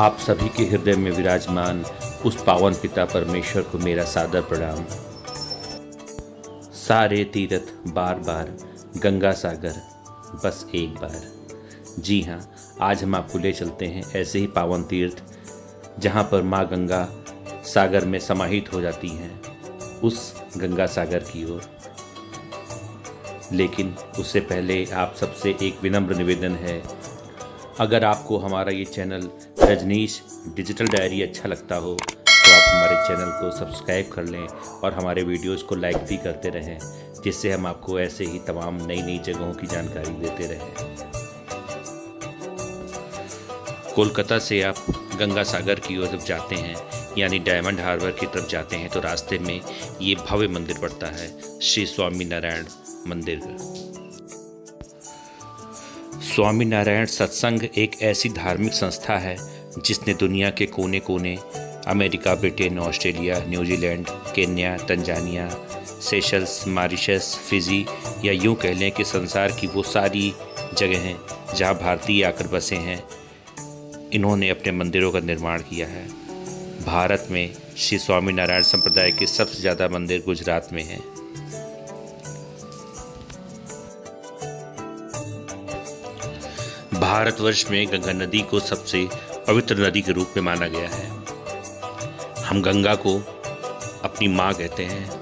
आप सभी के हृदय में विराजमान उस पावन पिता परमेश्वर को मेरा सादर प्रणाम। सारे तीर्थ बार बार, गंगा सागर बस एक बार। जी हाँ, आज हम आपको ले चलते हैं ऐसे ही पावन तीर्थ जहाँ पर माँ गंगा सागर में समाहित हो जाती हैं, उस गंगा सागर की ओर। लेकिन उससे पहले आप सबसे एक विनम्र निवेदन है, अगर आपको हमारा ये चैनल रजनीश डिजिटल डायरी अच्छा लगता हो तो आप हमारे चैनल को सब्सक्राइब कर लें और हमारे वीडियोस को लाइक भी करते रहें, जिससे हम आपको ऐसे ही तमाम नई नई जगहों की जानकारी देते रहें। कोलकाता से आप गंगा सागर की ओर जब जाते हैं, यानी डायमंड हार्बर की तरफ जाते हैं, तो रास्ते में ये भव्य मंदिर पड़ता है, श्री स्वामी नारायण मंदिर। स्वामी नारायण सत्संग एक ऐसी धार्मिक संस्था है जिसने दुनिया के कोने कोने, America, Britain, Australia, New Zealand, Kenya, Tanzania, Seychelles, Mauritius, Fiji या यूं कह लें कि संसार की वो सारी जगह हैं जहां भारतीय आकर बसे हैं, इन्होंने अपने मंदिरों का निर्माण किया है। भारत में श्री स्वामी नारायण संप्रदाय के सबसे ज़्यादा मंदिर गुजरात में हैं। भारतवर्ष में गंगा नदी को सबसे पवित्र नदी के रूप में माना गया है। हम गंगा को अपनी माँ कहते हैं।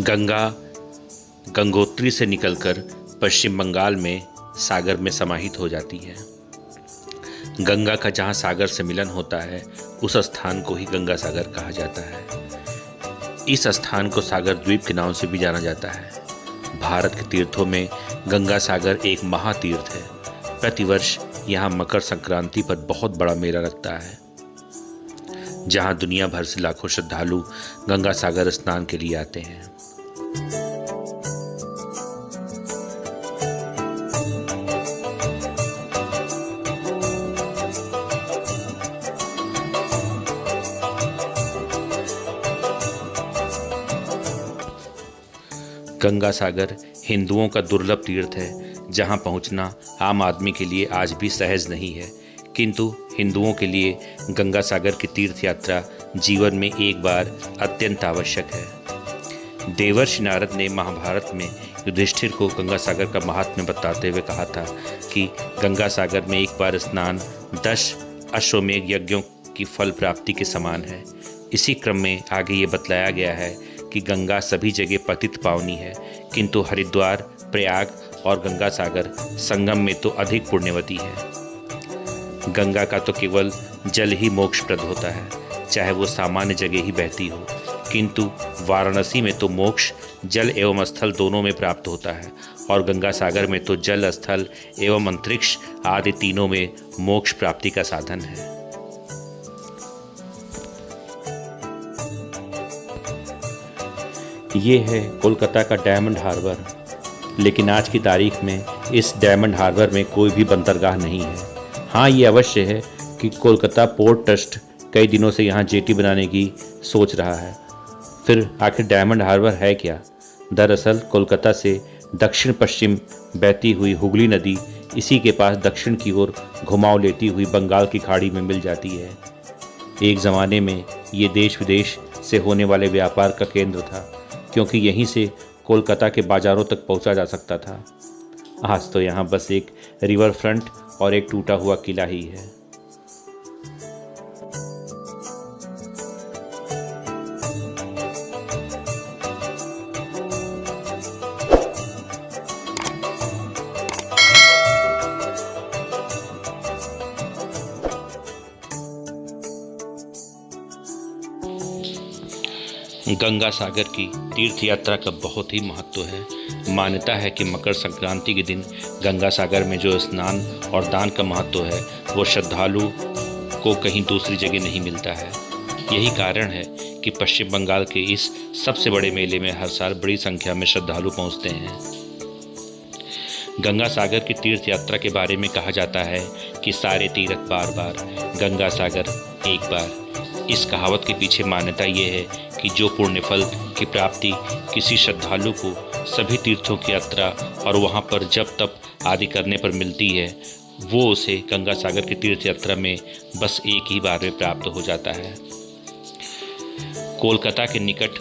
गंगा गंगोत्री से निकलकर पश्चिम बंगाल में सागर में समाहित हो जाती है। गंगा का जहाँ सागर से मिलन होता है, उस स्थान को ही गंगा सागर कहा जाता है। इस स्थान को सागर द्वीप के नाम से भी जाना जाता है। भारत के तीर्थों में गंगा सागर एक महातीर्थ है। प्रतिवर्ष यहाँ मकर संक्रांति पर बहुत बड़ा मेला लगता है, जहाँ दुनिया भर से लाखों श्रद्धालु गंगा सागर स्नान के लिए आते हैं। गंगा सागर हिंदुओं का दुर्लभ तीर्थ है, जहां पहुंचना आम आदमी के लिए आज भी सहज नहीं है, किंतु हिंदुओं के लिए गंगा सागर की तीर्थ यात्रा जीवन में एक बार अत्यंत आवश्यक है। देवर्षि नारद ने महाभारत में युधिष्ठिर को गंगा सागर का महात्म्य बताते हुए कहा था कि गंगा सागर में एक बार स्नान 10 अश्वमेध यज्ञों की फल प्राप्ति के समान है। इसी क्रम में आगे ये बतलाया गया है कि गंगा सभी जगह पतित पावनी है, किंतु हरिद्वार, प्रयाग और गंगा सागर संगम में तो अधिक पुण्यवती है। गंगा का तो केवल जल ही मोक्षप्रद होता है, चाहे वो सामान्य जगह ही बहती हो, किंतु वाराणसी में तो मोक्ष जल एवं स्थल दोनों में प्राप्त होता है, और गंगा सागर में तो जल, स्थल एवं अंतरिक्ष आदि तीनों में मोक्ष प्राप्ति का साधन है। ये है कोलकाता का डायमंड हार्बर, लेकिन आज की तारीख में इस डायमंड हार्बर में कोई भी बंदरगाह नहीं है। हाँ, ये अवश्य है कि कोलकाता पोर्ट ट्रस्ट कई दिनों से यहाँ जेटी बनाने की सोच रहा है। फिर आखिर डायमंड हार्बर है क्या? दरअसल कोलकाता से दक्षिण पश्चिम बहती हुई हुगली नदी इसी के पास दक्षिण की ओर घुमाव लेती हुई बंगाल की खाड़ी में मिल जाती है। एक ज़माने में ये देश विदेश से होने वाले व्यापार का केंद्र था, क्योंकि यहीं से कोलकाता के बाज़ारों तक पहुंचा जा सकता था। आज तो यहाँ बस एक रिवर फ्रंट और एक टूटा हुआ किला ही है। गंगा सागर की तीर्थ यात्रा का बहुत ही महत्व है। मान्यता है कि मकर संक्रांति के दिन गंगा सागर में जो स्नान और दान का महत्व है, वो श्रद्धालु को कहीं दूसरी जगह नहीं मिलता है। यही कारण है कि पश्चिम बंगाल के इस सबसे बड़े मेले में हर साल बड़ी संख्या में श्रद्धालु पहुंचते हैं। गंगा सागर की तीर्थ यात्रा के बारे में कहा जाता है कि सारे तीर्थ बार बार, गंगा सागर एक बार। इस कहावत के पीछे मान्यता ये है कि जो पुण्य फल की प्राप्ति किसी श्रद्धालु को सभी तीर्थों की यात्रा और वहाँ पर जप तप आदि करने पर मिलती है, वो उसे गंगा सागर की तीर्थ यात्रा में बस एक ही बार में प्राप्त हो जाता है। कोलकाता के निकट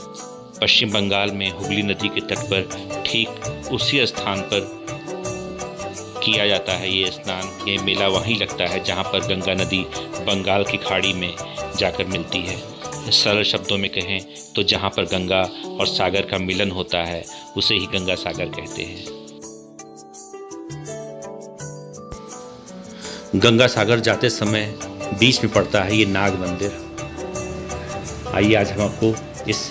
पश्चिम बंगाल में हुगली नदी के तट पर ठीक उसी स्थान पर किया जाता है ये स्नान। ये मेला वहीं लगता है जहाँ पर गंगा नदी बंगाल की खाड़ी में जाकर मिलती है। सरल शब्दों में कहें तो जहाँ पर गंगा और सागर का मिलन होता है उसे ही गंगा सागर कहते हैं। गंगा सागर जाते समय बीच में पड़ता है ये नाग मंदिर। आइए आज हम आपको इस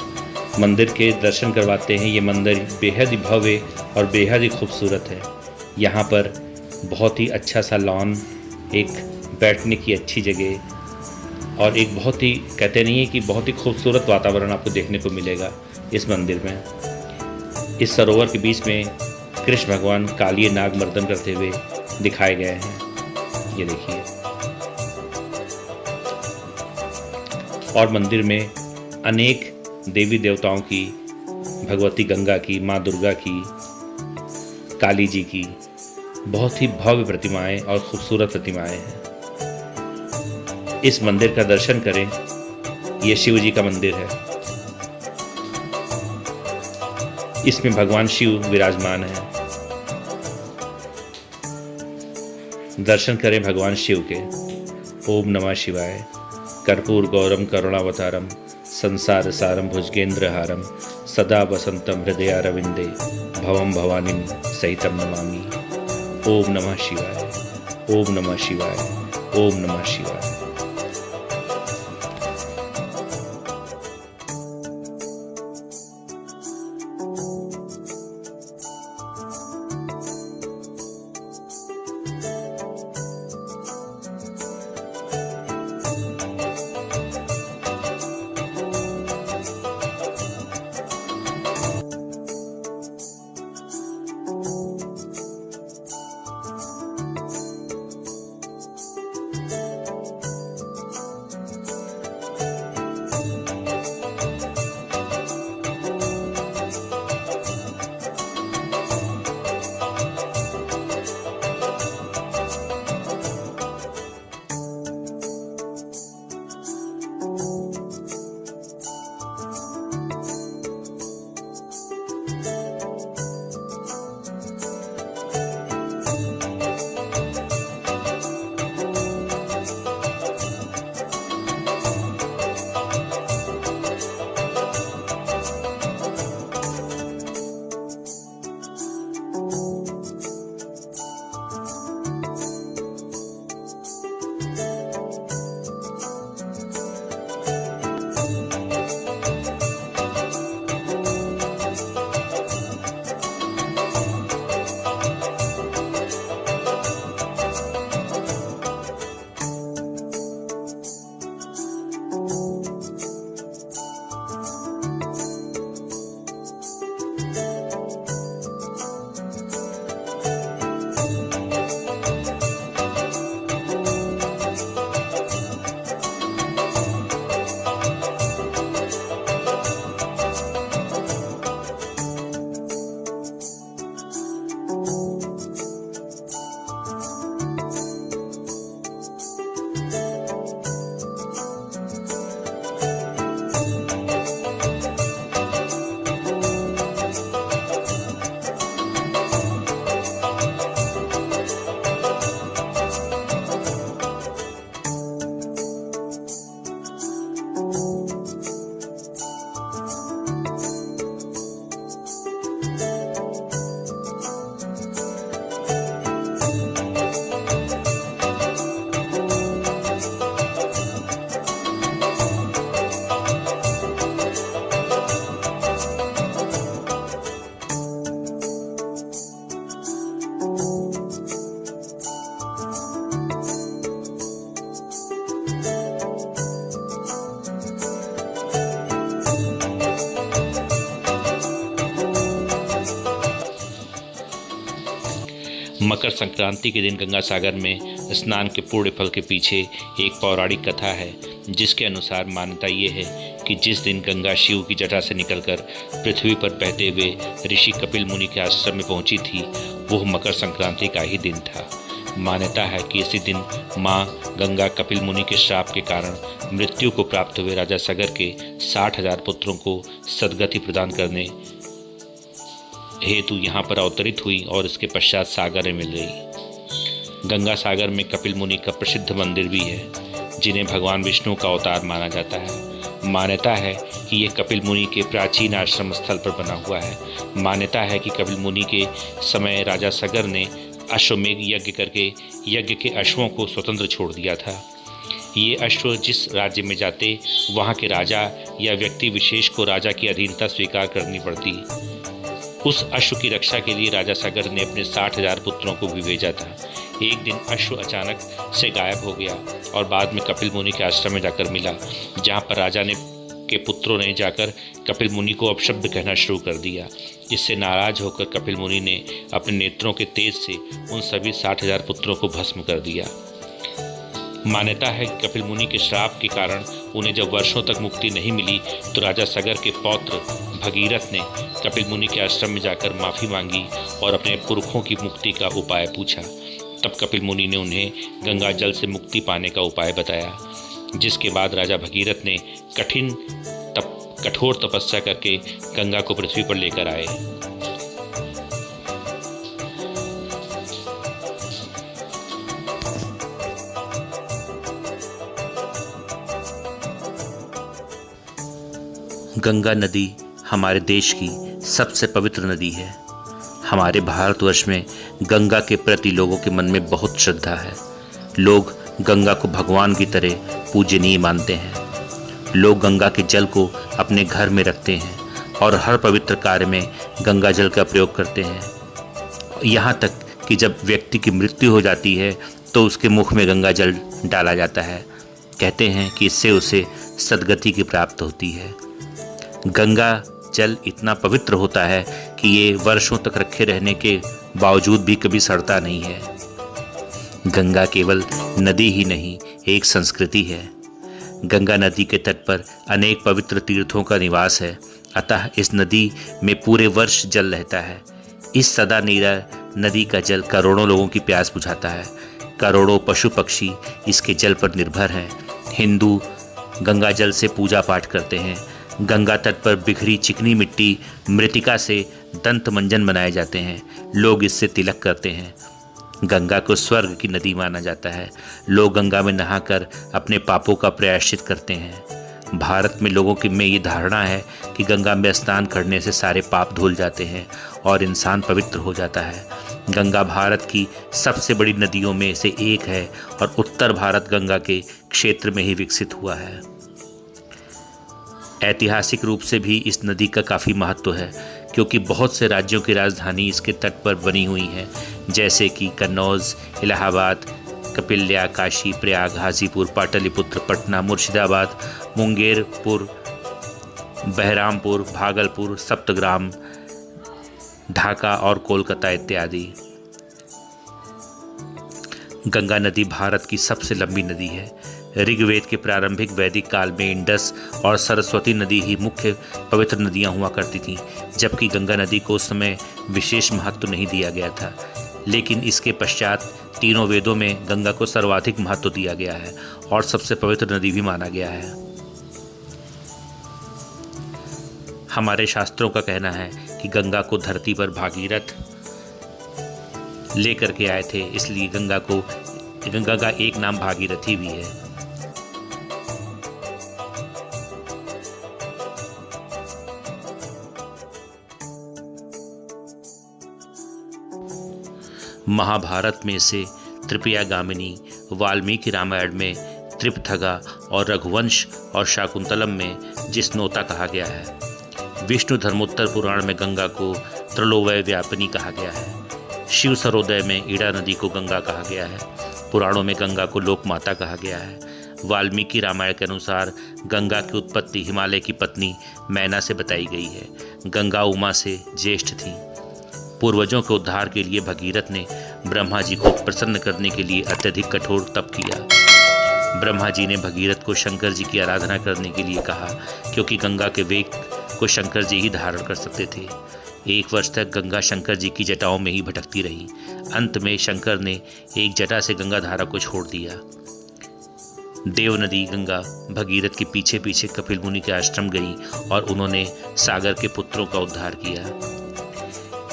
मंदिर के दर्शन करवाते हैं। ये मंदिर बेहद ही भव्य और बेहद ही खूबसूरत है। यहाँ पर बहुत ही अच्छा सा लॉन, एक बैठने की अच्छी जगह और एक बहुत ही, कहते नहीं है कि बहुत ही खूबसूरत वातावरण आपको देखने को मिलेगा इस मंदिर में। इस सरोवर के बीच में कृष्ण भगवान कालिए नाग मर्दन करते हुए दिखाए गए हैं। ये देखिए। और मंदिर में अनेक देवी देवताओं की, भगवती गंगा की, माँ दुर्गा की, काली जी की बहुत ही भव्य प्रतिमाएं और खूबसूरत प्रतिमाएं हैं। इस मंदिर का दर्शन करें। ये शिव जी का मंदिर है। इसमें भगवान शिव विराजमान है। दर्शन करें भगवान शिव के। ओम नमः शिवाय। कर्पूर गौरम करुणावतारम संसार सारम भुजगेंद्रहारम सदा वसंतम हृदयारविंदे भवम भवानीम सहितम नमामि। ओम नमः शिवाय। ओम नमः शिवाय। ओम नमः शिवाय। मकर संक्रांति के दिन गंगा सागर में स्नान के पूर्ण फल के पीछे एक पौराणिक कथा है, जिसके अनुसार मान्यता ये है कि जिस दिन गंगा शिव की जटा से निकलकर पृथ्वी पर बहते हुए ऋषि कपिल मुनि के आश्रम में पहुंची थी, वह मकर संक्रांति का ही दिन था। मान्यता है कि इसी दिन माँ गंगा कपिल मुनि के श्राप के कारण मृत्यु को प्राप्त हुए राजा सगर के 60,000 पुत्रों को सद्गति प्रदान करने हेतु यहाँ पर अवतरित हुई और इसके पश्चात सागर में मिल गई। गंगा सागर में कपिल मुनि का प्रसिद्ध मंदिर भी है, जिन्हें भगवान विष्णु का अवतार माना जाता है। मान्यता है कि ये कपिल मुनि के प्राचीन आश्रम स्थल पर बना हुआ है। मान्यता है कि कपिल मुनि के समय राजा सगर ने अश्वमेघ यज्ञ करके यज्ञ के अश्वों को स्वतंत्र छोड़ दिया था। ये अश्व जिस राज्य में जाते वहाँ के राजा या व्यक्ति विशेष को राजा की अधीनता स्वीकार करनी पड़ती। उस अश्व की रक्षा के लिए राजा सगर ने अपने 60,000 पुत्रों को भी भेजा था। एक दिन अश्व अचानक से गायब हो गया और बाद में कपिल मुनि के आश्रम में जाकर मिला, जहाँ पर राजा के पुत्रों ने जाकर कपिल मुनि को अपशब्द कहना शुरू कर दिया। इससे नाराज होकर कपिल मुनि ने अपने नेत्रों के तेज से उन सभी 60,000 पुत्रों को भस्म कर दिया। मान्यता है कि कपिल मुनि के श्राप के कारण उन्हें जब वर्षों तक मुक्ति नहीं मिली तो राजा सगर के पौत्र भगीरथ ने कपिल मुनि के आश्रम में जाकर माफ़ी मांगी और अपने पुरखों की मुक्ति का उपाय पूछा। तब कपिल मुनि ने उन्हें गंगा जल से मुक्ति पाने का उपाय बताया, जिसके बाद राजा भगीरथ ने कठोर तपस्या करके गंगा को पृथ्वी पर लेकर आए। गंगा नदी हमारे देश की सबसे पवित्र नदी है। हमारे भारतवर्ष में गंगा के प्रति लोगों के मन में बहुत श्रद्धा है। लोग गंगा को भगवान की तरह पूजनीय मानते हैं। लोग गंगा के जल को अपने घर में रखते हैं और हर पवित्र कार्य में गंगा जल का प्रयोग करते हैं। यहाँ तक कि जब व्यक्ति की मृत्यु हो जाती है तो उसके मुख में गंगा जल डाला जाता है। कहते हैं कि इससे उसे सद्गति की प्राप्त होती है। गंगा जल इतना पवित्र होता है कि ये वर्षों तक रखे रहने के बावजूद भी कभी सड़ता नहीं है। गंगा केवल नदी ही नहीं, एक संस्कृति है। गंगा नदी के तट पर अनेक पवित्र तीर्थों का निवास है, अतः इस नदी में पूरे वर्ष जल रहता है। इस सदा नीरा नदी का जल करोड़ों लोगों की प्यास बुझाता है। करोड़ों पशु पक्षी इसके जल पर निर्भर हैं। हिंदू गंगा जल से पूजा पाठ करते हैं। गंगा तट पर बिखरी चिकनी मिट्टी मृतिका से दंत मंजन बनाए जाते हैं। लोग इससे तिलक करते हैं। गंगा को स्वर्ग की नदी माना जाता है। लोग गंगा में नहाकर अपने पापों का प्रायश्चित करते हैं। भारत में लोगों की में ये धारणा है कि गंगा में स्नान करने से सारे पाप धुल जाते हैं और इंसान पवित्र हो जाता है। गंगा भारत की सबसे बड़ी नदियों में से एक है और उत्तर भारत गंगा के क्षेत्र में ही विकसित हुआ है। ऐतिहासिक रूप से भी इस नदी का काफ़ी महत्व है, क्योंकि बहुत से राज्यों की राजधानी इसके तट पर बनी हुई हैं, जैसे कि कन्नौज, इलाहाबाद, कपिल्या, काशी, प्रयाग, हाजीपुर, पाटलिपुत्र, पटना, मुर्शिदाबाद, मुंगेरपुर, बहरामपुर, भागलपुर, सप्तग्राम, ढाका और कोलकाता इत्यादि। गंगा नदी भारत की सबसे लंबी नदी है। ऋग्वेद के प्रारंभिक वैदिक काल में इंडस और सरस्वती नदी ही मुख्य पवित्र नदियां हुआ करती थीं, जबकि गंगा नदी को उस समय विशेष महत्व नहीं दिया गया था। लेकिन इसके पश्चात तीनों वेदों में गंगा को सर्वाधिक महत्व दिया गया है और सबसे पवित्र नदी भी माना गया है। हमारे शास्त्रों का कहना है कि गंगा को धरती पर भागीरथ लेकर के आए थे, इसलिए गंगा का एक नाम भागीरथी भी है। महाभारत में से त्रिपयागामिनी, वाल्मीकि रामायण में त्रिपथगा और रघुवंश और शाकुंतलम में जिस्नोता कहा गया है। विष्णु धर्मोत्तर पुराण में गंगा को त्रलोवय व्यापिनी कहा गया है। शिव सरोदय में ईड़ा नदी को गंगा कहा गया है। पुराणों में गंगा को लोकमाता कहा गया है। वाल्मीकि रामायण के अनुसार गंगा की उत्पत्ति हिमालय की पत्नी मैना से बताई गई है। गंगा उमा से ज्येष्ठ थी। पूर्वजों के उद्धार के लिए भगीरथ ने ब्रह्मा जी को प्रसन्न करने के लिए अत्यधिक कठोर तप किया। ब्रह्मा जी ने भगीरथ को शंकर जी की आराधना करने के लिए कहा, क्योंकि गंगा के वेग को शंकर जी ही धारण कर सकते थे। 1 वर्ष तक गंगा शंकर जी की जटाओं में ही भटकती रही। अंत में शंकर ने एक जटा से गंगा धारा को छोड़ दिया। देव नदी गंगा भगीरथ के पीछे पीछे कपिल मुनि के आश्रम गई और उन्होंने सागर के पुत्रों का उद्धार किया।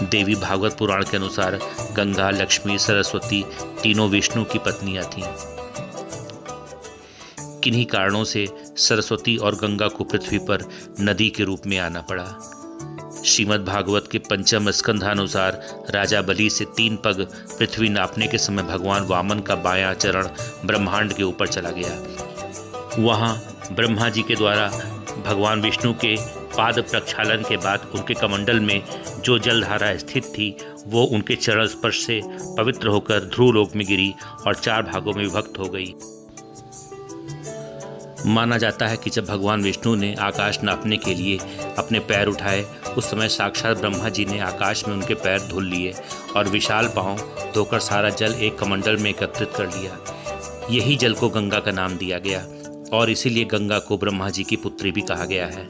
देवी भागवत पुराण के अनुसार गंगा, लक्ष्मी, सरस्वती तीनों विष्णु की पत्नियां थीं। किन्हीं कारणों से सरस्वती और गंगा को पृथ्वी पर नदी के रूप में आना पड़ा। श्रीमद् भागवत के पंचम स्कंधानुसार राजा बलि से 3 पग पृथ्वी नापने के समय भगवान वामन का बायां चरण ब्रह्मांड के ऊपर चला गया। वहां ब्रह्मा जी के द्वारा भगवान विष्णु के पाद प्रक्षालन के बाद उनके कमंडल में जो जलधारा स्थित थी वो उनके चरण स्पर्श से पवित्र होकर ध्रुव लोक में गिरी और 4 भागों में विभक्त हो गई। माना जाता है कि जब भगवान विष्णु ने आकाश नापने के लिए अपने पैर उठाए उस समय साक्षात ब्रह्मा जी ने आकाश में उनके पैर धुल लिए और विशाल पांव धोकर सारा जल एक कमंडल में एकत्रित कर लिया। यही जल को गंगा का नाम दिया गया और इसीलिए गंगा को ब्रह्मा जी की पुत्री भी कहा गया है।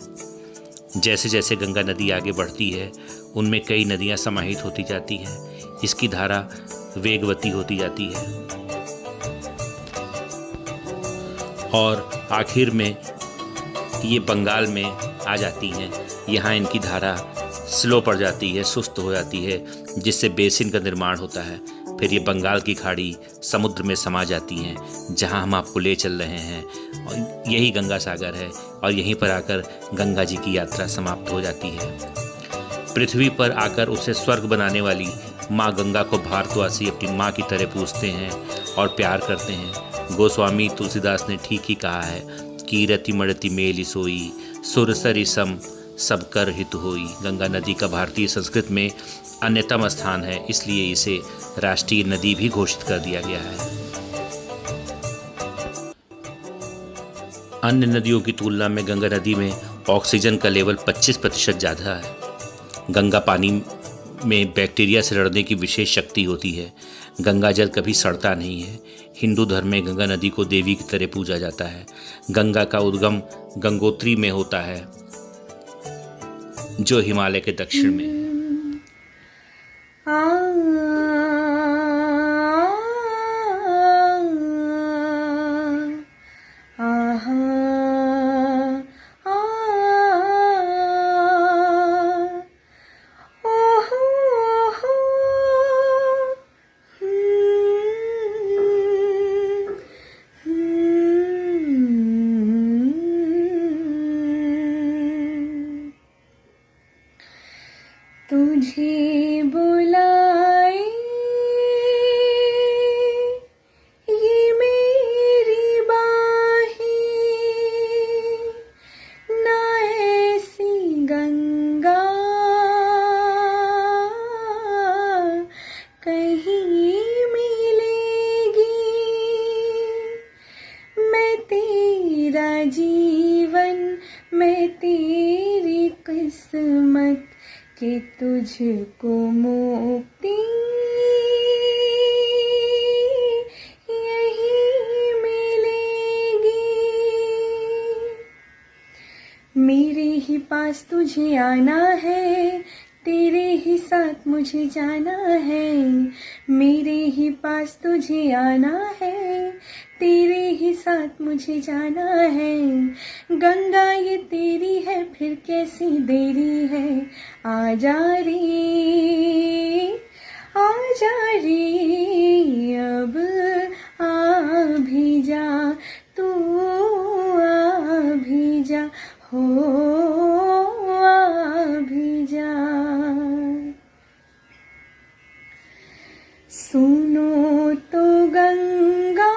जैसे जैसे गंगा नदी आगे बढ़ती है उनमें कई नदियां समाहित होती जाती हैं। इसकी धारा वेगवती होती जाती है और आखिर में ये बंगाल में आ जाती हैं। यहाँ इनकी धारा स्लो पड़ जाती है, सुस्त हो जाती है, जिससे बेसिन का निर्माण होता है। फिर ये बंगाल की खाड़ी समुद्र में समा जाती हैं, जहाँ हम आपको ले चल रहे हैं। और यही गंगा सागर है और यहीं पर आकर गंगा जी की यात्रा समाप्त हो जाती है। पृथ्वी पर आकर उसे स्वर्ग बनाने वाली माँ गंगा को भारतवासी अपनी माँ की तरह पूजते हैं और प्यार करते हैं। गोस्वामी तुलसीदास ने ठीक ही कहा है कि रति मड़ति मेली सोई, सुरसरी सम सब कर हित होई। गंगा नदी का भारतीय संस्कृत में अन्यतम स्थान है, इसलिए इसे राष्ट्रीय नदी भी घोषित कर दिया गया है। अन्य नदियों की तुलना में गंगा नदी में ऑक्सीजन का लेवल 25% ज़्यादा है। गंगा पानी में बैक्टीरिया से लड़ने की विशेष शक्ति होती है। गंगा जल कभी सड़ता नहीं है। हिंदू धर्म में गंगा नदी को देवी की तरह पूजा जाता है। गंगा का उद्गम गंगोत्री में होता है जो हिमालय के दक्षिण में है। तुझे बुलाए ये मेरी बाहें, ना ऐसी गंगा कहीं मिलेगी। मैं तेरा जीवन, मैं तेरी किस्मत कि तुझको मुक्ति यही मिलेगी। मेरे ही पास तुझे आना है, तेरे ही साथ मुझे जाना है। मेरे ही पास तुझे आना है, तेरे ही साथ मुझे जाना है। गंगा ये तेरी है, फिर कैसी देरी है। आजा रे, आजा रे, अब आ भी जा, तू आ भी जा, हो आ भी जा। सुनो तो गंगा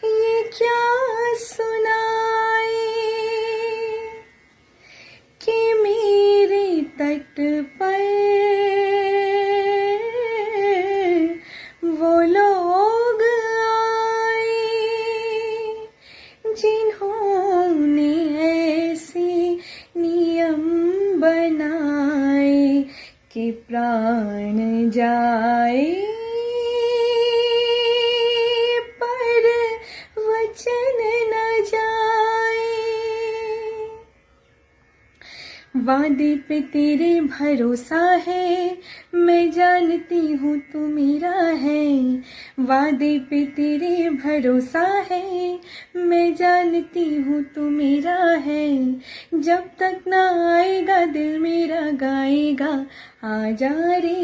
ये क्या सुनाए कि मेरे तट पर वो लोग आए जिन्होंने ऐसे नियम बनाए कि प्राण जाए पर वचन न जाए। वादे पे तेरे भरोसा है, मैं जानती हूँ तू मेरा है। वादे पे तेरे भरोसा है, मैं जानती हूँ तू मेरा है। जब तक ना आएगा दिल मेरा गाएगा, आजा रे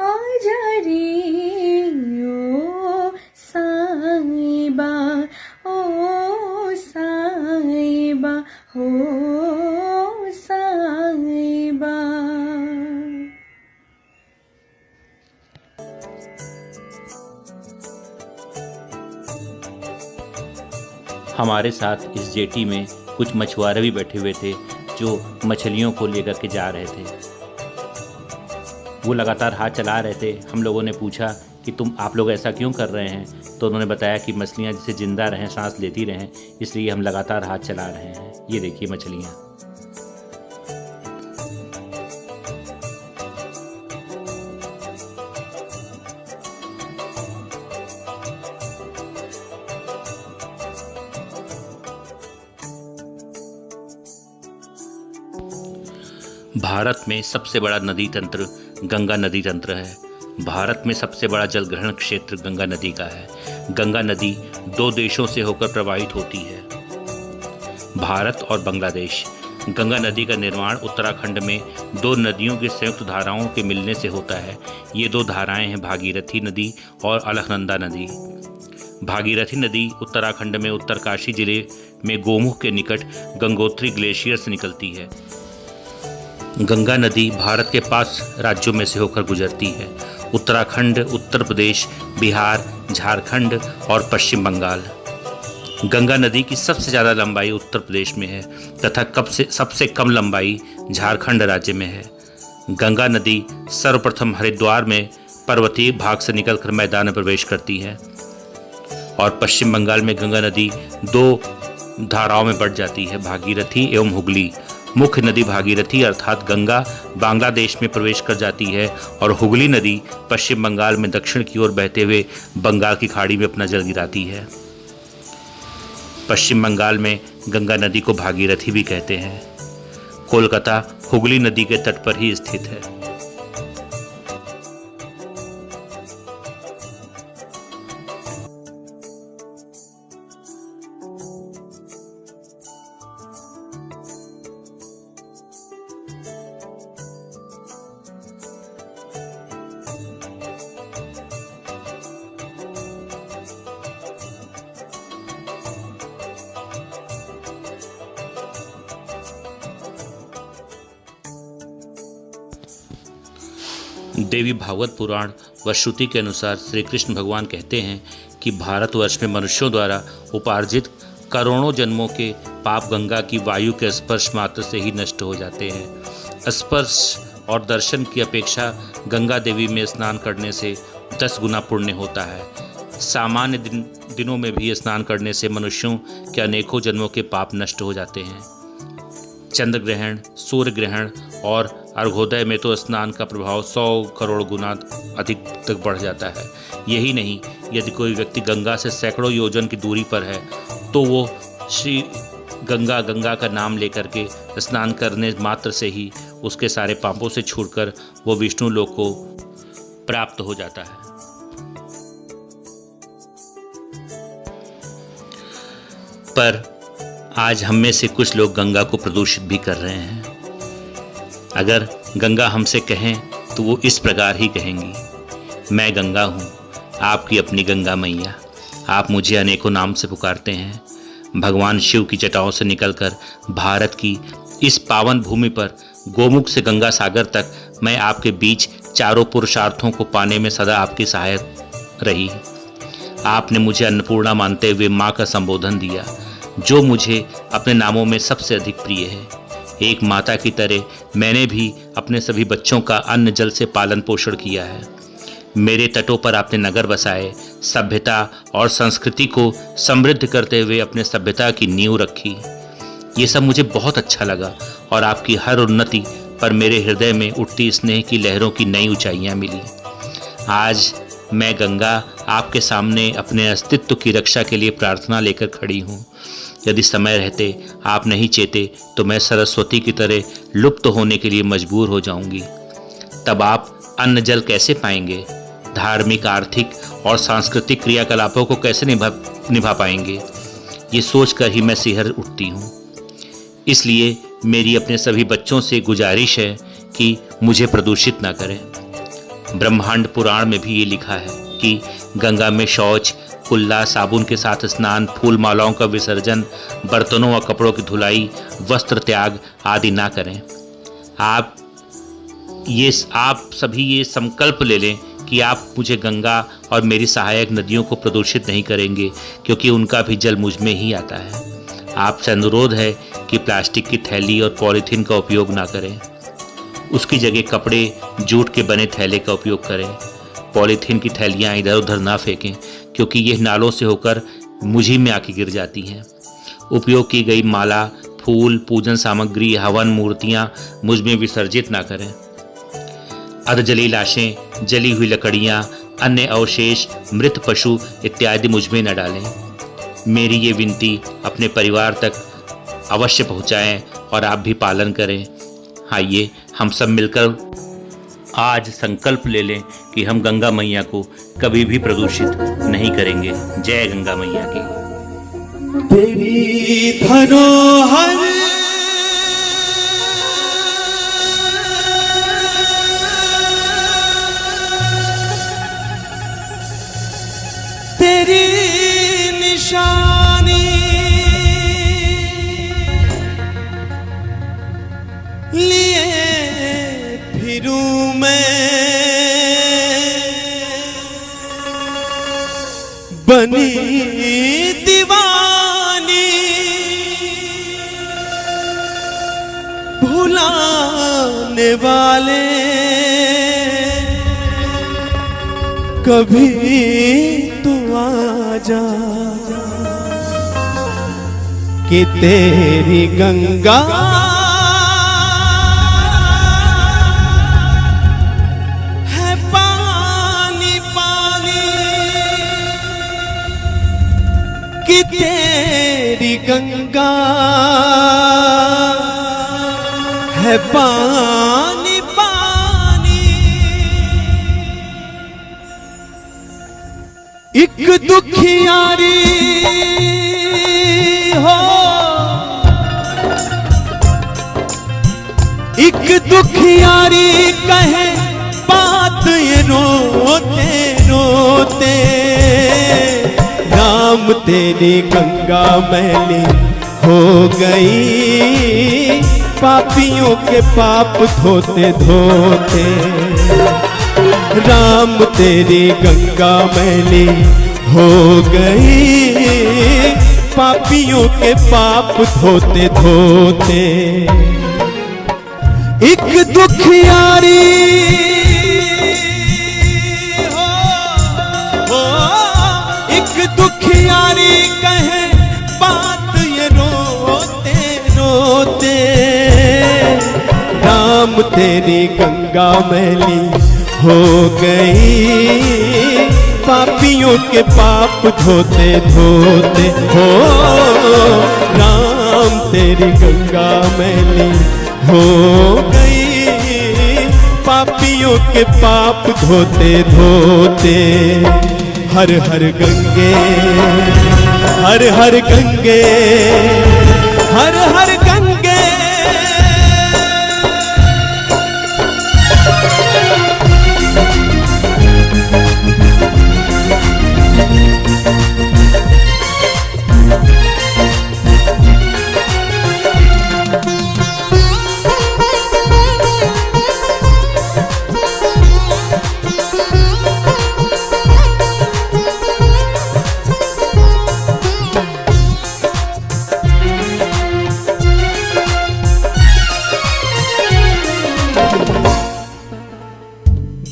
आजा रे ओ साईबा, ओ साईबा, हो साईबा। हमारे साथ इस जेटी में कुछ मछुआरे भी बैठे हुए थे जो मछलियों को लेकर के जा रहे थे। वो लगातार हाथ चला रहे थे। हम लोगों ने पूछा कि आप लोग ऐसा क्यों कर रहे हैं, तो उन्होंने बताया कि मछलियाँ जिससे ज़िंदा रहें, सांस लेती रहें, इसलिए हम लगातार हाथ चला रहे हैं। ये देखिए मछलियाँ। भारत में सबसे बड़ा नदी तंत्र गंगा नदी तंत्र है। भारत में सबसे बड़ा जलग्रहण क्षेत्र गंगा नदी का है। गंगा नदी 2 देशों से होकर प्रवाहित होती है, भारत और बांग्लादेश। गंगा नदी का निर्माण उत्तराखंड में 2 नदियों के संयुक्त धाराओं के मिलने से होता है। ये 2 धाराएं हैं भागीरथी नदी और अलकनंदा नदी। भागीरथी नदी उत्तराखंड में उत्तरकाशी जिले में गोमुख के निकट गंगोत्री ग्लेशियर से निकलती है। गंगा नदी भारत के 5 राज्यों में से होकर गुजरती है, उत्तराखंड, उत्तर प्रदेश, बिहार, झारखंड और पश्चिम बंगाल। गंगा नदी की सबसे ज़्यादा लंबाई उत्तर प्रदेश में है तथा सबसे कम लंबाई झारखंड राज्य में है। गंगा नदी सर्वप्रथम हरिद्वार में पर्वतीय भाग से निकलकर मैदान में प्रवेश करती है और पश्चिम बंगाल में गंगा नदी 2 धाराओं में बढ़ जाती है, भागीरथी एवं हुगली। मुख्य नदी भागीरथी अर्थात गंगा बांग्लादेश में प्रवेश कर जाती है और हुगली नदी पश्चिम बंगाल में दक्षिण की ओर बहते हुए बंगाल की खाड़ी में अपना जल गिराती है। पश्चिम बंगाल में गंगा नदी को भागीरथी भी कहते हैं। कोलकाता हुगली नदी के तट पर ही स्थित है। देवी भागवत पुराण व श्रुति के अनुसार श्री कृष्ण भगवान कहते हैं कि भारतवर्ष में मनुष्यों द्वारा उपार्जित करोड़ों जन्मों के पाप गंगा की वायु के स्पर्श मात्र से ही नष्ट हो जाते हैं। स्पर्श और दर्शन की अपेक्षा गंगा देवी में स्नान करने से 10 गुना पुण्य होता है। सामान्य दिनों में भी स्नान करने से मनुष्यों के अनेकों जन्मों के पाप नष्ट हो जाते हैं। चंद्र ग्रहण, सूर्य ग्रहण और अर्घोदय में तो स्नान का प्रभाव 100 करोड़ गुना अधिक तक बढ़ जाता है। यही नहीं, यदि कोई व्यक्ति गंगा से सैकड़ों योजन की दूरी पर है तो वो श्री गंगा का नाम लेकर के स्नान करने मात्र से ही उसके सारे पापों से छूटकर वो विष्णु लोक को प्राप्त हो जाता है। पर आज हम में से कुछ लोग गंगा को प्रदूषित भी कर रहे हैं। अगर गंगा हमसे कहें तो वो इस प्रकार ही कहेंगी, मैं गंगा हूँ, आपकी अपनी गंगा मैया। आप मुझे अनेकों नाम से पुकारते हैं। भगवान शिव की जटाओं से निकलकर भारत की इस पावन भूमि पर गोमुख से गंगा सागर तक मैं आपके बीच चारों पुरुषार्थों को पाने में सदा आपकी सहायक रही। आपने मुझे अन्नपूर्णा मानते हुए माँ का संबोधन दिया, जो मुझे अपने नामों में सबसे अधिक प्रिय है। एक माता की तरह मैंने भी अपने सभी बच्चों का अन्न जल से पालन पोषण किया है। मेरे तटों पर आपने नगर बसाए, सभ्यता और संस्कृति को समृद्ध करते हुए अपने सभ्यता की नींव रखी। ये सब मुझे बहुत अच्छा लगा और आपकी हर उन्नति पर मेरे हृदय में उठती स्नेह की लहरों की नई ऊंचाइयां मिली। आज मैं गंगा आपके सामने अपने अस्तित्व की रक्षा के लिए प्रार्थना लेकर खड़ी हूँ। यदि समय रहते आप नहीं चेते तो मैं सरस्वती की तरह लुप्त होने के लिए मजबूर हो जाऊंगी। तब आप अन्न जल कैसे पाएंगे? धार्मिक, आर्थिक और सांस्कृतिक क्रियाकलापों को कैसे निभा पाएंगे? ये सोचकर ही मैं सिहर उठती हूँ। इसलिए मेरी अपने सभी बच्चों से गुजारिश है कि मुझे प्रदूषित ना करें। ब्रह्मांड पुराण में भी ये लिखा है कि गंगा में शौच, कुल्ला, साबुन के साथ स्नान, फूल मालाओं का विसर्जन, बर्तनों और कपड़ों की धुलाई, वस्त्र त्याग आदि ना करें। आप सभी ये संकल्प ले लें कि आप मुझे गंगा और मेरी सहायक नदियों को प्रदूषित नहीं करेंगे, क्योंकि उनका भी जल मुझ में ही आता है। आपसे अनुरोध है कि प्लास्टिक की थैली और पॉलीथीन का उपयोग ना करें। उसकी जगह कपड़े, जूट के बने थैले का उपयोग करें। पॉलीथीन की थैलियाँ इधर उधर ना फेंकें, क्योंकि ये नालों से होकर मुझी में आके गिर जाती हैं। उपयोग की गई माला, फूल, पूजन सामग्री, हवन, मूर्तियाँ मुझ में विसर्जित ना करें। अर्धजली लाशें, जली हुई लकड़ियाँ, अन्य अवशेष, मृत पशु इत्यादि मुझ में न डालें। मेरी ये विनती अपने परिवार तक अवश्य पहुँचाएं और आप भी पालन करें। आइए हम सब मिलकर आज संकल्प ले लें कि हम गंगा मैया को कभी भी प्रदूषित नहीं करेंगे। जय गंगा मैया की। तेरी धरोहर तेरी निशानी लिए फिरूं मैं बनी दीवानी, भुलाने वाले कभी तू आ जा कि तेरी गंगा है पानी पानी, कि तेरी गंगा है पानी पानी। एक दुखियारी हो, एक दुखियारी कहे बात ये रोते रोते, राम तेरी गंगा मैली हो गई, पापियों के पाप धोते धोते। राम तेरी गंगा मैली हो गई, पापियों के पाप धोते धोते। एक दुखियारी हो, एक दुखियारी कहे बात ये रोते रोते, राम तेरी गंगा मैली हो गई, पापियों के पाप धोते धोते। हो राम तेरी गंगा मैली हो गई, पापियों के पाप धोते धोते। हर हर गंगे, हर हर गंगे, हर हर गंगे।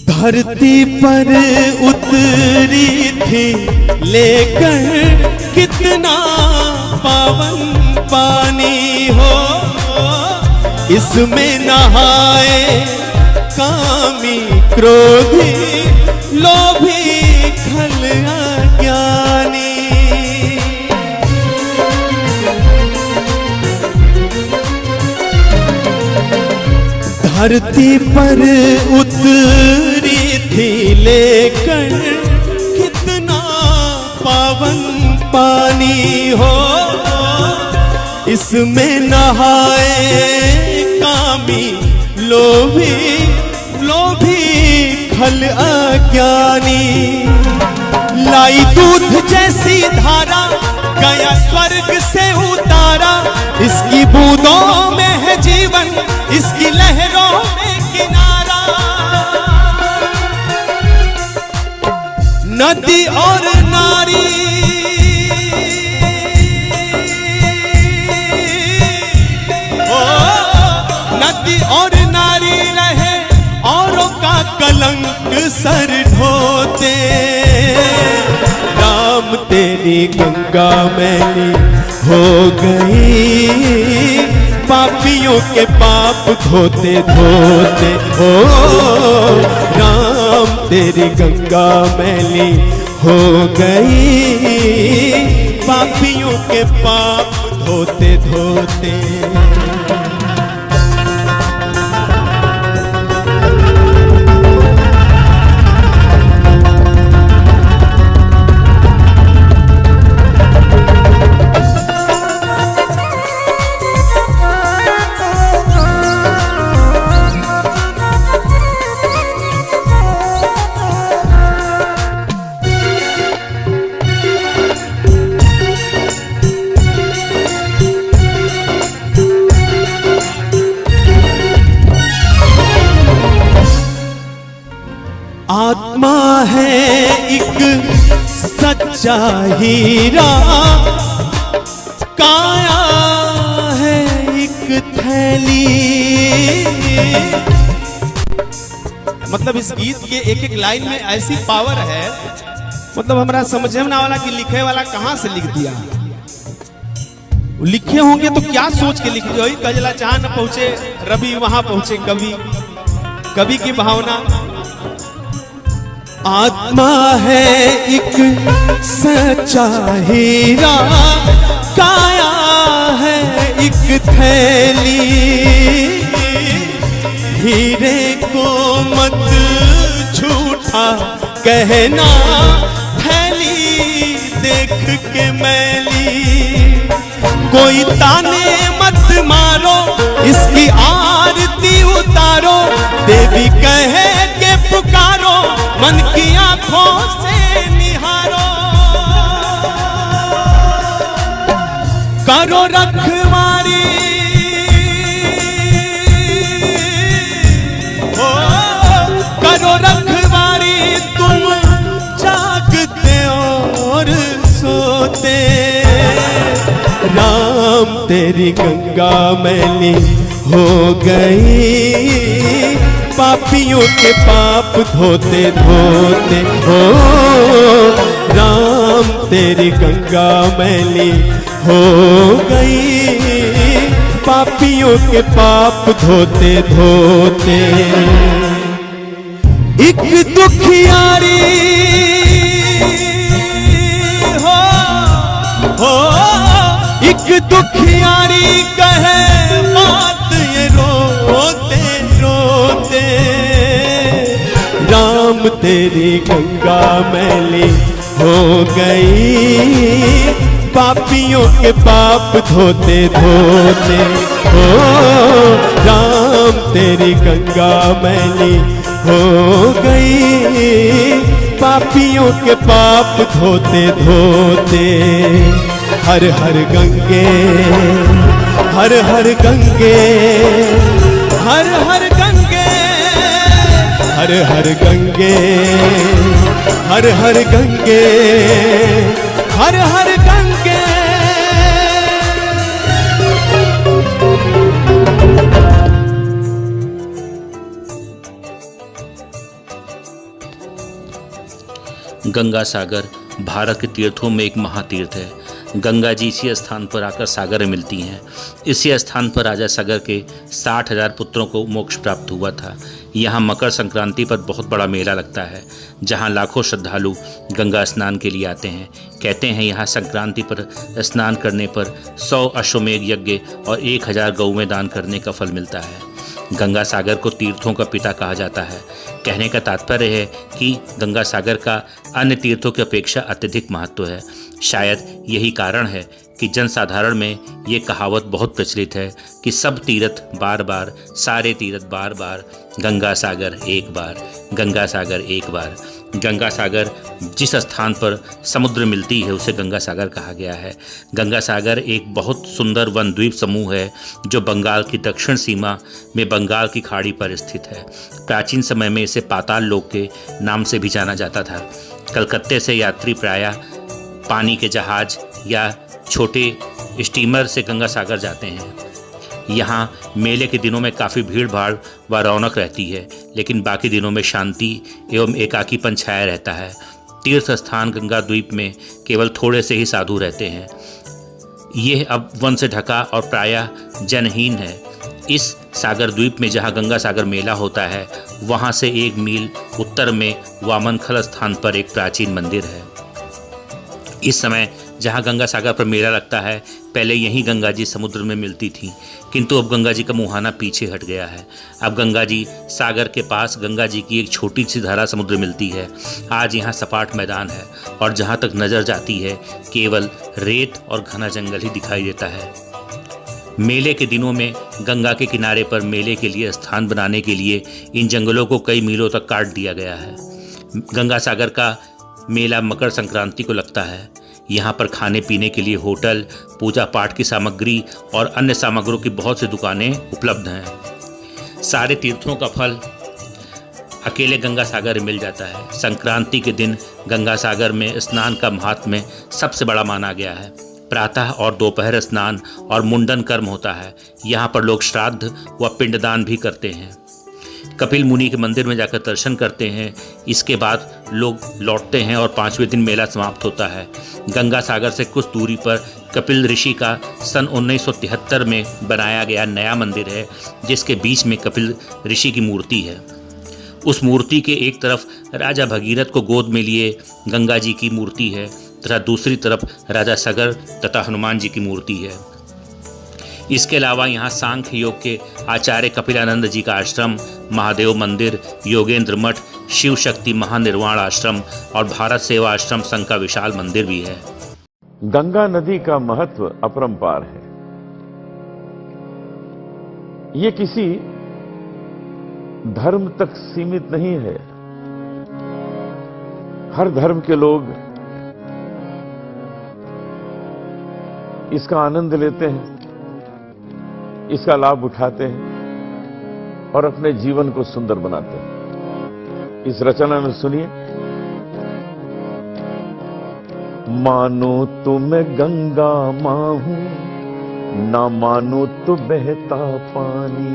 धरती पर उतरी थी लेकर कितना पावन पानी हो, इसमें नहाए कामी क्रोधी लोभी खल अज्ञानी। धरती पर उतरी थी लेकर कितना पावन पानी हो, इसमें नहाए कामी लोभी खल अज्ञानी। लाई दूध जैसी धारा गया स्वर्ग से उतारा, इसकी बूंदों में है जीवन, इसकी लहरों में किनारा। नदी और नारी नदी और नारी रहे औरों का कलंक सर ढोते। राम तेरी गंगा मैली हो गई, पापियों के पाप धोते धोते। हो राम तेरी गंगा मैली हो गई, पापियों के पाप धोते धोते। आत्मा है एक सच्चा हीरा, काया है एक थैली। मतलब इस गीत के एक एक लाइन में ऐसी पावर है, मतलब हमारा समझने वाला कि लिखे वाला कहां से लिख दिया। लिखे होंगे तो क्या सोच के लिख दिया। कजला जहां न पहुंचे रवि वहां पहुंचे कवि, कवि की भावना। आत्मा है एक सच्चा हीरा, काया है एक थैली। हीरे को मत झूठा कहना, थैली देख के मैली। कोई ताने मत मारो, इसकी आरती उतारो। देवी कहे के पुकारो, मन की आंखों से निहारो। करो रखवारी, हो करो रखवारी, तुम जागते और सोते। राम तेरी गंगा मैली हो गई, पापियों के पाप धोते धोते। हो राम तेरी गंगा मैली हो गई, पापियों के पाप धोते धोते। एक दुखियारी हो एक दुखियारी कहे बात ये रोते रोते। राम तेरी गंगा मैली हो गई, पापियों के पाप धोते धोते। हो राम तेरी गंगा मैली हो गई, पापियों के पाप धोते धोते। हर हर गंगे हर हर गंगे हर हर गंगे हर हर गंगे हर हर गंगे हर हर गंगे। गंगा सागर भारत के तीर्थों में एक महातीर्थ है। गंगा जी इसी स्थान पर आकर सागर में मिलती हैं। इसी स्थान पर राजा सागर के 60,000 पुत्रों को मोक्ष प्राप्त हुआ था। यहाँ मकर संक्रांति पर बहुत बड़ा मेला लगता है, जहाँ लाखों श्रद्धालु गंगा स्नान के लिए आते हैं। कहते हैं यहाँ संक्रांति पर स्नान करने पर 100 अश्वमेध यज्ञ और 1000 गौवें दान करने का फल मिलता है। गंगा सागर को तीर्थों का पिता कहा जाता है। कहने का तात्पर्य है कि गंगा सागर का अन्य तीर्थों की अपेक्षा अत्यधिक महत्व है। शायद यही कारण है कि जनसाधारण में ये कहावत बहुत प्रचलित है कि सब तीर्थ बार बार, सारे तीर्थ बार बार, गंगा सागर एक बार, गंगा सागर एक बार। गंगा सागर जिस स्थान पर समुद्र मिलती है उसे गंगा सागर कहा गया है। गंगा सागर एक बहुत सुंदर वन द्वीप समूह है जो बंगाल की दक्षिण सीमा में बंगाल की खाड़ी पर स्थित है। प्राचीन समय में इसे पाताल लोक के नाम से भी जाना जाता था। कलकत्ते से यात्री प्रायः पानी के जहाज या छोटे स्टीमर से गंगा सागर जाते हैं। यहाँ मेले के दिनों में काफ़ी भीड़ भाड़ व रौनक रहती है, लेकिन बाकी दिनों में शांति एवं एकाकीपन छाया रहता है। तीर्थ स्थान गंगा द्वीप में केवल थोड़े से ही साधु रहते हैं। यह अब वन से ढका और प्रायः जनहीन है। इस सागर द्वीप में जहाँ गंगा सागर मेला होता है वहाँ से 1 मील उत्तर में वामनखल स्थान पर एक प्राचीन मंदिर है। इस समय जहाँ गंगा सागर पर मेला लगता है पहले यहीं गंगा जी समुद्र में मिलती थी, किंतु अब गंगा जी का मुहाना पीछे हट गया है। अब गंगा जी सागर के पास गंगा जी की एक छोटी सी धारा समुद्र मिलती है। आज यहाँ सपाट मैदान है और जहाँ तक नज़र जाती है केवल रेत और घना जंगल ही दिखाई देता है। मेले के दिनों में गंगा के किनारे पर मेले के लिए स्थान बनाने के लिए इन जंगलों को कई मीलों तक काट दिया गया है। गंगा सागर का मेला मकर संक्रांति को लगता है। यहाँ पर खाने पीने के लिए होटल, पूजा पाठ की सामग्री और अन्य सामग्रियों की बहुत सी दुकानें उपलब्ध हैं। सारे तीर्थों का फल अकेले गंगा सागर में मिल जाता है। संक्रांति के दिन गंगा सागर में स्नान का महात्म्य सबसे बड़ा माना गया है। प्रातः और दोपहर स्नान और मुंडन कर्म होता है। यहाँ पर लोग श्राद्ध व पिंडदान भी करते हैं। कपिल मुनि के मंदिर में जाकर दर्शन करते हैं। इसके बाद लोग लौटते हैं और 5वें दिन मेला समाप्त होता है। गंगा सागर से कुछ दूरी पर कपिल ऋषि का सन 1973 में बनाया गया नया मंदिर है, जिसके बीच में कपिल ऋषि की मूर्ति है। उस मूर्ति के एक तरफ राजा भगीरथ को गोद में लिए गंगा जी की मूर्ति है तथा दूसरी तरफ राजा सगर तथा हनुमान जी की मूर्ति है। इसके अलावा यहाँ सांख्य योग के आचार्य कपिलानंद जी का आश्रम, महादेव मंदिर, योगेंद्र मठ, शिव शक्ति महानिर्वाण आश्रम और भारत सेवा आश्रम संघ का विशाल मंदिर भी है। गंगा नदी का महत्व अपरंपार है। ये किसी धर्म तक सीमित नहीं है। हर धर्म के लोग इसका आनंद लेते हैं, इसका लाभ उठाते हैं और अपने जीवन को सुंदर बनाते हैं। इस रचना में सुनिए। मानो तो मैं गंगा मां हूं, ना मानो तो बहता पानी।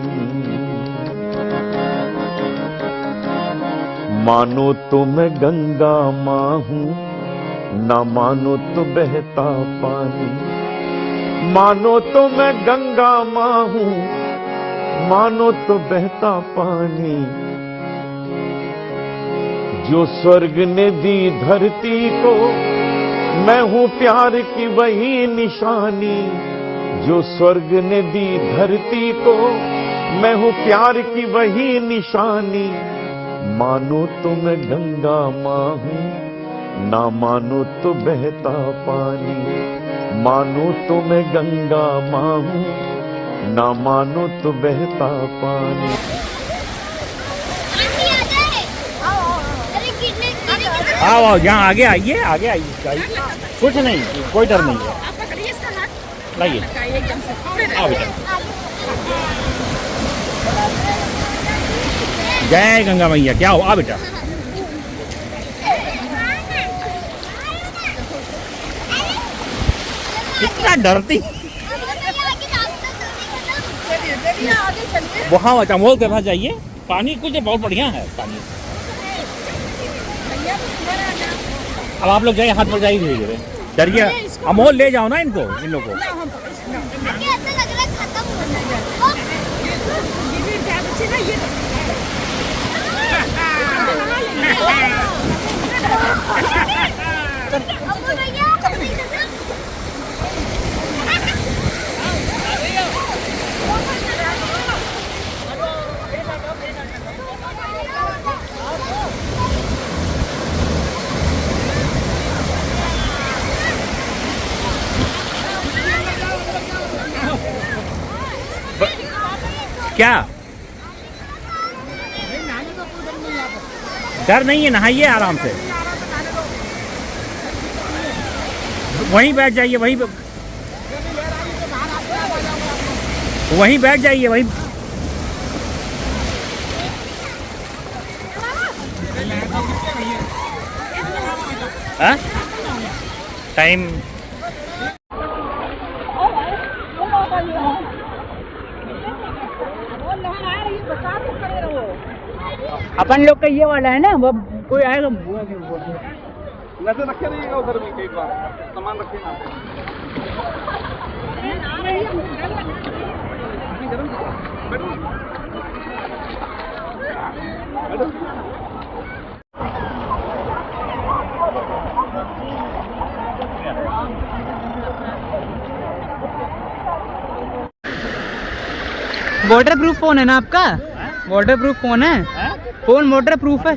मानो तो मैं गंगा मां हूं, ना मानो तो बहता पानी। मानो तो मैं गंगा मां हूं, मानो तो बहता पानी। जो स्वर्ग ने दी धरती को, मैं हूं प्यार की वही निशानी। जो स्वर्ग ने दी धरती को, मैं हूं प्यार की वही निशानी। मानो तो मैं गंगा मां हूं, ना मानो तो बहता पानी। मानो तो मैं गंगा मां हूं, ना मानो तो बहता पानी। आओ आओ, यहाँ आगे आइए, आगे आइए। कुछ नहीं, कोई डर नहीं है। लाइए, आओ बेटा। जय गंगा मैया। क्या हो, आ बेटा। कितना डरती। वहाँ बचा मोल के पास जाइए। पानी कुछ बहुत बढ़िया है पानी। अब आप लोग जाइए, हाथ पर जाइए धीरे धीरे। डरिए, अमोल ले जाओ ना इनको, इन लोगों को। क्या डर नहीं है, नहाइए आराम से, वहीं बैठ जाइए, वहीं बैठ जाइए, वहीं टाइम अपन लोग का ये वाला है ना, वो कोई आएगा वैसे रखे रहिएगा उधर भी कई बार सामान रखेगा। वाटर प्रूफ फोन है ना आपका? वाटर प्रूफ फोन है? फोन वाटर प्रूफ है?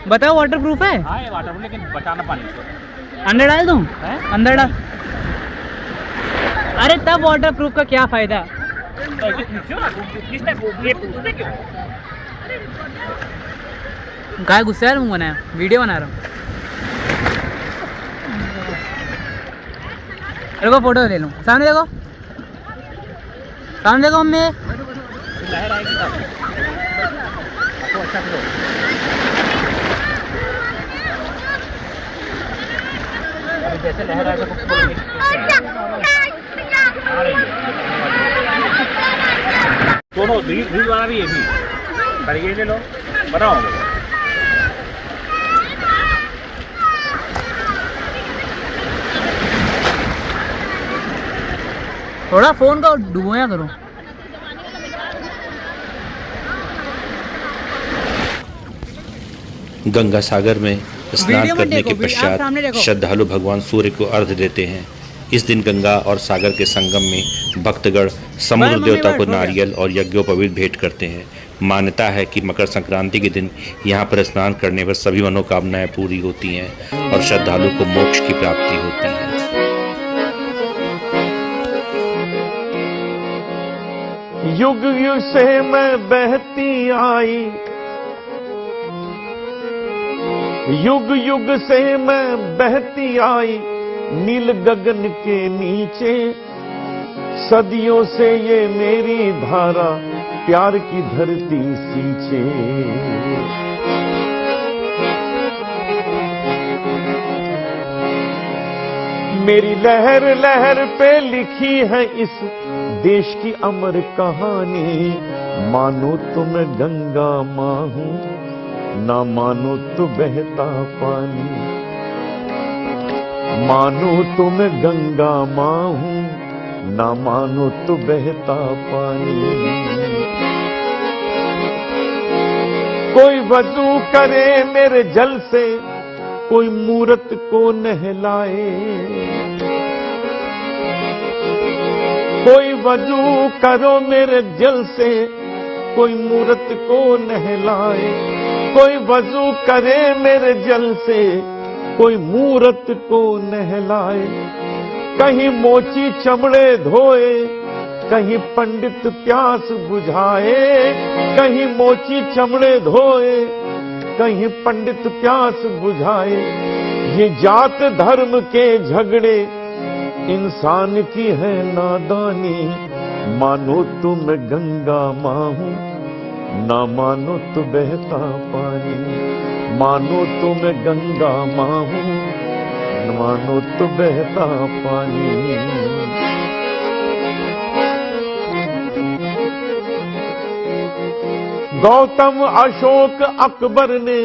बताओ वाटर प्रूफ है? हाँ, ये वाटर प्रूफ, लेकिन बचाना पानी को। अंदर डाल दूं? अंदर डाल। अरे तब वाटर प्रूफ का क्या फायदा? काय गुस्से आ रहा हूँ, बनाया वीडियो बना रहा हूँ। रुको फोटो ले लूँ। सामने देखो, सामने देखो मम्मी। लहर आएगी तब आपको अच्छा करो। जैसे लहर आएगा तो आ रही है। दोनों रील वाला भी है भी, पर ये ले लो, बनाओ। थोड़ा फोन को डुबोया करो। गंगा सागर में स्नान वीडियो में करने के देखो, आप सामने पश्चात देखो। श्रद्धालु भगवान सूर्य को अर्घ्य देते हैं। इस दिन गंगा और सागर के संगम में भक्तगण समुद्र मम्मी, देवता को हो गया। नारियल और यज्ञोपवीत भेंट करते हैं। मान्यता है कि मकर संक्रांति के दिन यहाँ पर स्नान करने पर सभी मनोकामनाएं पूरी होती हैं और श्रद्धालु को मोक्ष की प्राप्ति होती है। युग युग से मैं बहती आई, युग युग से मैं बहती आई, नील गगन के नीचे। सदियों से ये मेरी धारा प्यार की धरती सींचे। मेरी लहर लहर पे लिखी है इस देश की अमर कहानी। मानो तो मैं गंगा माँ हूँ, ना मानो तो बहता पानी। मानो तो मैं गंगा माँ हूँ, ना मानो तो बहता पानी। कोई वजू करे मेरे जल से, कोई मूरत को नहलाए। कोई वजू करो मेरे जल से, कोई मूरत को नहलाए। कोई वजू करे मेरे जल से, कोई मूरत को नहलाए। कहीं मोची चमड़े धोए, कहीं पंडित प्यास बुझाए। कहीं मोची चमड़े धोए, कहीं पंडित प्यास बुझाए। ये जात धर्म के झगड़े इंसान की है नादानी। मानो तुम गंगा माँ हूँ, ना मानो तो बहता पानी। मानो तुम गंगा माँ हूँ, न मानो तो बहता पानी। गौतम अशोक अकबर ने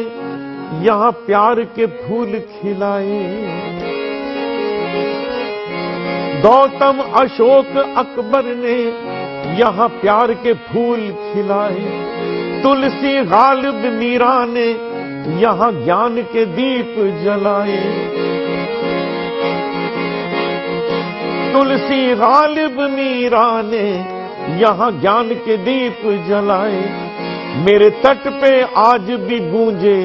यहाँ प्यार के फूल खिलाए। गौतम अशोक अकबर ने यहाँ प्यार के फूल खिलाए। तुलसी गालिब मीरा ने यहाँ ज्ञान के दीप जलाए। तुलसी गालिब मीरा ने यहाँ ज्ञान के दीप जलाए। मेरे तट पे आज भी गूंजे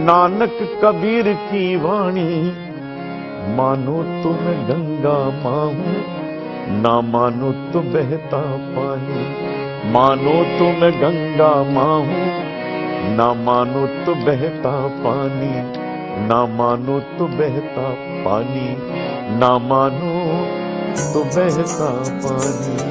नानक कबीर की वाणी। मानो तुम गंगा माँ हूँ, ना मानो तो बहता पानी, मानो तो मैं गंगा माँ हूँ, ना मानो तो बहता पानी, ना मानो तो बहता पानी, ना मानो तो बहता पानी।